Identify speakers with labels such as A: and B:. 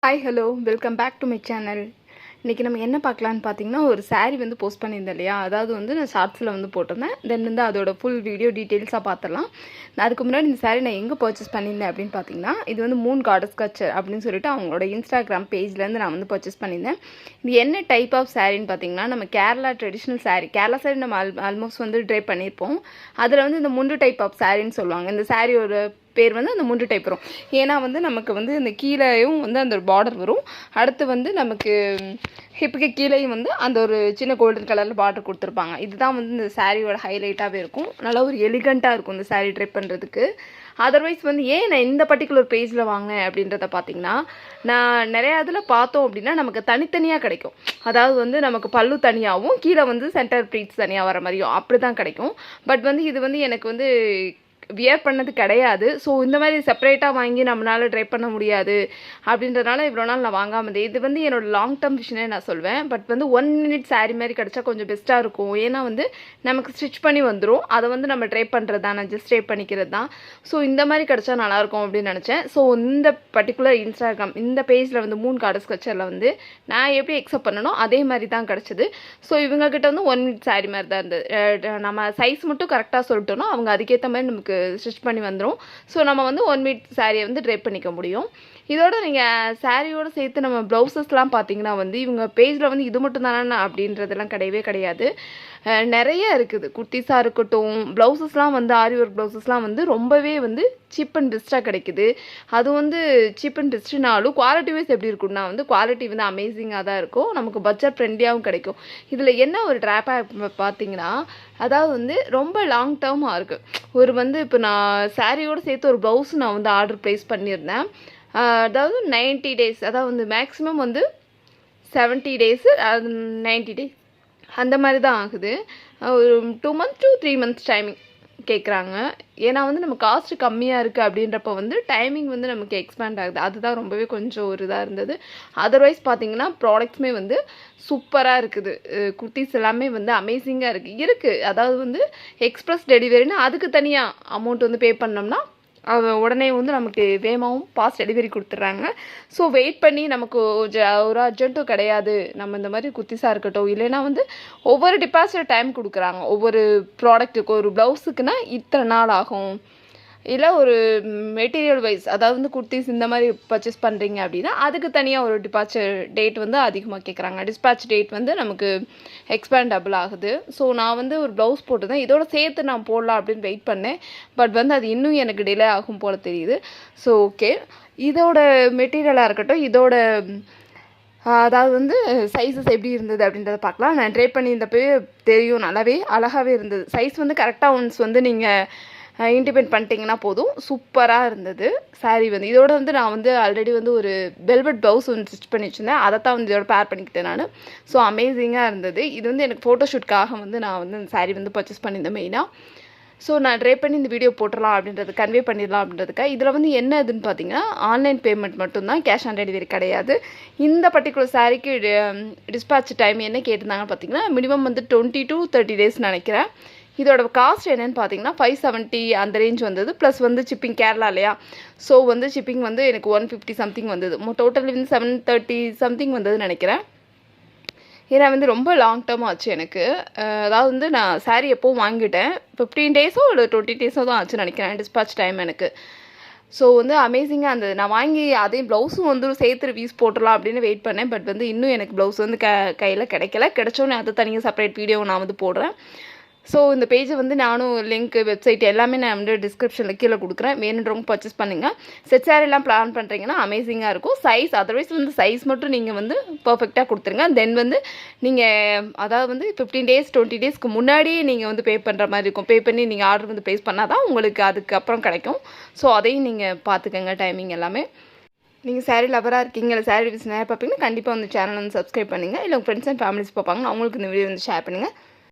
A: Hi hello welcome back to my channel. இன்றைக்கி நம்ம என்ன பார்க்கலான்னு பார்த்தீங்கன்னா, ஒரு saree வந்து போஸ்ட் பண்ணியிருந்தேன் இல்லையா, அதாவது வந்து நான் ஷார்ட்ஸில் வந்து போட்டிருந்தேன். தென் வந்து அதோட ஃபுல் வீடியோ டீட்டெயில்ஸாக பார்த்துடலாம். அதுக்கு முன்னாடி இந்த saree நான் எங்கே பர்ச்சேஸ் பண்ணியிருந்தேன் அப்படின்னு பார்த்தீங்கன்னா, இது வந்து மூன் காடஸ் கல்ச்சர் அப்படின்னு சொல்லிட்டு அவங்களோட இன்ஸ்டாகிராம் பேஜ்லேருந்து நான் வந்து பர்ச்சேஸ் பண்ணியிருந்தேன். இது என்ன டைப் ஆஃப் சாரின்னு பார்த்தீங்கன்னா, நம்ம Kerala traditional saree, Kerala saree நம்ம ஆல்மோஸ்ட் வந்து ட்ரை பண்ணியிருப்போம். அதில் வந்து இந்த முண்டு டைப் ஆஃப் சாரின்னு சொல்லுவாங்க. இந்த சாரியோட பேர் வந்து அந்த முண்டு டைப் வரும். ஏன்னா வந்து நமக்கு வந்து இந்த கீழேயும் வந்து அந்த பார்டர் வரும். அடுத்து வந்து நமக்கு ஹிப்புக்கு கீழேயும் வந்து அந்த ஒரு சின்ன கோல்டன் கலரில் பார்டர் கொடுத்துருப்பாங்க. இதுதான் வந்து இந்த சாரியோட ஹைலைட்டாகவே இருக்கும். நல்லா ஒரு எலிகண்ட்டாக இருக்கும் இந்த சாரீ ட்ரை பண்ணுறதுக்கு. அதர்வைஸ் வந்து ஏன் நான் இந்த பர்டிகுலர் பேஜில் வாங்கினேன் அப்படின்றத பார்த்தீங்கன்னா, நான் நிறையா இதில் பார்த்தோம் அப்படின்னா நமக்கு தனித்தனியாக கிடைக்கும். அதாவது வந்து நமக்கு பல்லு தனியாகவும் கீழே வந்து சென்டர் ப்ளீட்ஸ் தனியாக வர மாதிரியும் அப்படி தான் கிடைக்கும். பட் வந்து இது வந்து எனக்கு வந்து வியர் பண்ணது கிடையாது. ஸோ இந்த மாதிரி செப்பரேட்டாக வாங்கி நம்மளால் ட்ரை பண்ண முடியாது அப்படின்றதுனால இவ்வளோ நாள் நான் வாங்காமல் இருந்தேன். இது வந்து என்னோடய லாங் டேர்ம் விஷனே நான் சொல்வேன். பட் வந்து 1 minute சாரீ மாதிரி கிடச்சா கொஞ்சம் பெஸ்ட்டாக இருக்கும். ஏன்னா வந்து நமக்கு ஸ்டிச் பண்ணி வந்துடும். அதை வந்து நம்ம ட்ரை பண்ணுறது தான், நான் ஜஸ்ட் ட்ரை பண்ணிக்கிறது தான். ஸோ இந்த மாதிரி கிடச்சா நல்லாயிருக்கும் அப்படின்னு நினச்சேன். ஸோ இந்த பர்டிகுலர் இன்ஸ்டாகிராம் இந்த பேஜில் வந்து மூன் காடஸ் கல்ச்சரில் வந்து நான் எப்படி எக்ஸப்ட் பண்ணணும் அதே மாதிரி தான் கிடச்சிது. ஸோ இவங்ககிட்ட வந்து 1 minute சாரீ மாதிரி தான் இருந்தது. நம்ம சைஸ் மட்டும் கரெக்டாக சொல்லிட்டோன்னா அவங்க அதுக்கேற்ற மாதிரி நமக்கு ஸ்டிச் பண்ணி வந்துடும். ஸோ நம்ம வந்து 1 minute சாரியை வந்து ட்ரை பண்ணிக்க முடியும். இதோட நீங்கள் சாரியோடு சேர்த்து நம்ம ப்ளவுசஸ்லாம் பார்த்தீங்கன்னா வந்து இவங்க பேஜில் வந்து இது மட்டும் தானே அப்படின்றதெல்லாம் கிடையவே கிடையாது. நிறைய இருக்குது. குர்த்திஸாக இருக்கட்டும், ப்ளவுசஸ்லாம் வந்து ஆரி ஒர்க் ப்ளவுசஸ்லாம் வந்து ரொம்பவே வந்து சீப் அண்ட் பெஸ்ட்டாக கிடைக்குது. அது வந்து சீப் அண்ட் பெஸ்ட்டுனாலும் குவாலிட்டி வைஸ் எப்படி இருக்குன்னா வந்து குவாலிட்டி வந்து அமேசிங்காக தான் இருக்கும். நமக்கு பட்ஜெட் ஃப்ரெண்ட்லியாகவும் கிடைக்கும். இதில் என்ன ஒரு ட்ராபேக் பார்த்தீங்கன்னா, அதாவது வந்து ரொம்ப லாங் டேர்மாக இருக்குது. ஒரு வந்து இப்போ நான் சாரியோடு சேர்த்து ஒரு ப்ளவுஸ் நான் வந்து ஆர்டர் ப்ளேஸ் பண்ணியிருந்தேன். அதாவது 90 days, அதாவது வந்து மேக்ஸிமம் வந்து 70 days, 90 days அந்த மாதிரி தான் ஆகுது. ஒரு 2 months to 3 months டைமிங் கேட்குறாங்க. ஏன்னா வந்து நம்ம காஸ்ட் கம்மியாக இருக்குது அப்படின்றப்ப வந்து டைமிங் வந்து நமக்கு எக்ஸ்பேண்ட் ஆகுது. அதுதான் ரொம்பவே கொஞ்சம் ஒரு இதாக இருந்தது. அதர்வைஸ் பார்த்தீங்கன்னா ப்ராடக்ட்ஸுமே வந்து சூப்பராக இருக்குது. குர்த்திஸ் எல்லாமே வந்து அமேசிங்காக இருக்குது. அதாவது வந்து எக்ஸ்பிரஸ் டெலிவரின்னு அதுக்கு தனியாக அமௌண்ட் வந்து பே பண்ணோம்னா உடனே வந்து நமக்கு வேகமாகவும் ஃபாஸ்ட் டெலிவரி கொடுத்துட்றாங்க. ஸோ வெயிட் பண்ணி நமக்கு ஒரு அர்ஜென்ட்டும் கிடையாது. நம்ம இந்த மாதிரி குர்த்திஸாக இருக்கட்டும், இல்லைன்னா வந்து ஒவ்வொரு டிபாசிட் டைம் கொடுக்குறாங்க. ஒவ்வொரு ப்ராடக்ட்டுக்கு ஒரு ப்ளவுஸுக்குன்னா இத்தனை நாள் ஆகும். இல்லை ஒரு மெட்டீரியல் வைஸ், அதாவது வந்து குர்த்திஸ் இந்த மாதிரி பர்ச்சேஸ் பண்ணுறீங்க அப்படின்னா அதுக்கு தனியாக ஒரு டிபார்ச்சர் டேட் வந்து அதிகமாக கேட்குறாங்க. டிஸ்பேட்ச் டேட் வந்து நமக்கு எக்ஸ்பேண்டபிள் ஆகுது. ஸோ நான் வந்து ஒரு ப்ளவுஸ் போட்டுதான் இதோட சேர்த்து நான் போடலாம் அப்படின்னு வெயிட் பண்ணேன். பட் வந்து அது இன்னும் எனக்கு டிலே ஆகும் போல் தெரியுது. ஸோ ஓகே, இதோட மெட்டீரியலாக இருக்கட்டும், இதோட அதாவது வந்து சைஸஸ் எப்படி இருந்தது அப்படின்றத பார்க்கலாம். நான் ட்ரை பண்ணியிருந்தப்போ தெரியும், நல்லாவே அழகாகவே இருந்தது. சைஸ் வந்து கரெக்டாக ஒன்ஸ் வந்து நீங்கள் இன்டிமேட் பண்ணிட்டீங்கன்னா போதும். சூப்பராக இருந்தது சாரீ வந்து. இதோட வந்து நான் வந்து ஆல்ரெடி வந்து ஒரு வெல்வெட் ப்ளவுஸ் வந்து ஸ்டிச் பண்ணி வச்சுருந்தேன். அதை தான் வந்து இதோட பேர் பண்ணிக்கிட்டேன் நான். ஸோ அமேசிங்காக இருந்தது. இது வந்து எனக்கு ஃபோட்டோஷூட்காக வந்து நான் வந்து இந்த சாரீ வந்து பர்ச்சேஸ் பண்ணியிருந்தேன் மெயினாக. ஸோ நான் ட்ரை பண்ணி இந்த வீடியோ போட்டுடலாம் அப்படின்றது, கன்வே பண்ணிடலாம் அப்படின்றதுக்காக. இதில் வந்து என்ன இதுன்னு பார்த்தீங்கன்னா, ஆன்லைன் பேமெண்ட் மட்டும்தான், கேஷ் ஆன் டெலிவரி கிடையாது. இந்த பர்டிகுலர் சாரீக்கு டிஸ்பேட்ச் டைம் என்ன கேட்டிருந்தாங்கன்னு பார்த்தீங்கன்னா, மினிமம் வந்து 20 to 30 days நினைக்கிறேன். இதோட காஸ்ட் என்னென்னு பார்த்தீங்கன்னா 570 அந்த ரேஞ்ச் வந்தது. ப்ளஸ் வந்து ஷிப்பிங் கேரளா இல்லையா, ஸோ வந்து ஷிப்பிங் வந்து எனக்கு 150 சம்திங் வந்தது. டோட்டலி வந்து 730 சம்திங் வந்ததுன்னு நினைக்கிறேன். ஏன்னா வந்து ரொம்ப லாங் டேர்ம் ஆச்சு எனக்கு. அதாவது வந்து நான் சாரீ எப்போவும் வாங்கிட்டேன் 15 days இல்லை 20 days தான் ஆச்சுன்னு நினைக்கிறேன் டிஸ்பேட்ச் டைம் எனக்கு. ஸோ வந்து அமேசிங்காக இருந்தது. நான் வாங்கி அதே ப்ளவுஸும் வந்து சேர்த்து ரிவ்யூஸ் போட்டுடலாம் அப்படின்னு வெயிட் பண்ணேன். பட் வந்து இன்னும் எனக்கு ப்ளவுஸ் வந்து கையில் கிடைக்கல. கிடைச்சோன்னே அது தனியாக செப்பரேட் வீடியோ நான் வந்து போடுறேன். ஸோ இந்த பேஜை வந்து நானும் லிங்க், வெப்சைட் எல்லாமே நான் வந்து டிஸ்கிரிப்ஷனில் கீழே கொடுக்குறேன். வேணுன்றவங்க பர்ச்சேஸ் பண்ணுங்கள். செட் சாரீலாம் பிளான் பண்ணுறீங்கன்னா அமேசிங்காக இருக்கும். சைஸ் அதர்வைஸ் வந்து சைஸ் மட்டும் நீங்கள் வந்து பர்ஃபெக்டாக கொடுத்துருங்க. தென் வந்து நீங்கள் அதாவது வந்து 15 days 20 daysக்கு முன்னாடியே நீங்கள் வந்து பே பண்ணுற மாதிரி இருக்கும். பே பண்ணி நீங்கள் ஆர்டர் வந்து ப்ளேஸ் பண்ணால் தான் உங்களுக்கு அதுக்கப்புறம் கிடைக்கும். ஸோ அதையும் நீங்கள் பார்த்துக்கங்க, டைமிங் எல்லாமே. நீங்கள் சாரீ லவராக இருக்கீங்க, இல்லை சாரீ ரிவ்யூஸ் நிறையா பார்ப்பீங்கன்னா கண்டிப்பாக வந்து சேனல் வந்து சப்ஸ்கிரைப் பண்ணுங்கள். இல்லை உங்கள் ஃப்ரெண்ட்ஸ் அண்ட் ஃபேமிலிஸ் பார்ப்பாங்க, அவங்களுக்கு இந்த வீடியோ வந்து ஷேர் பண்ணுங்கள்.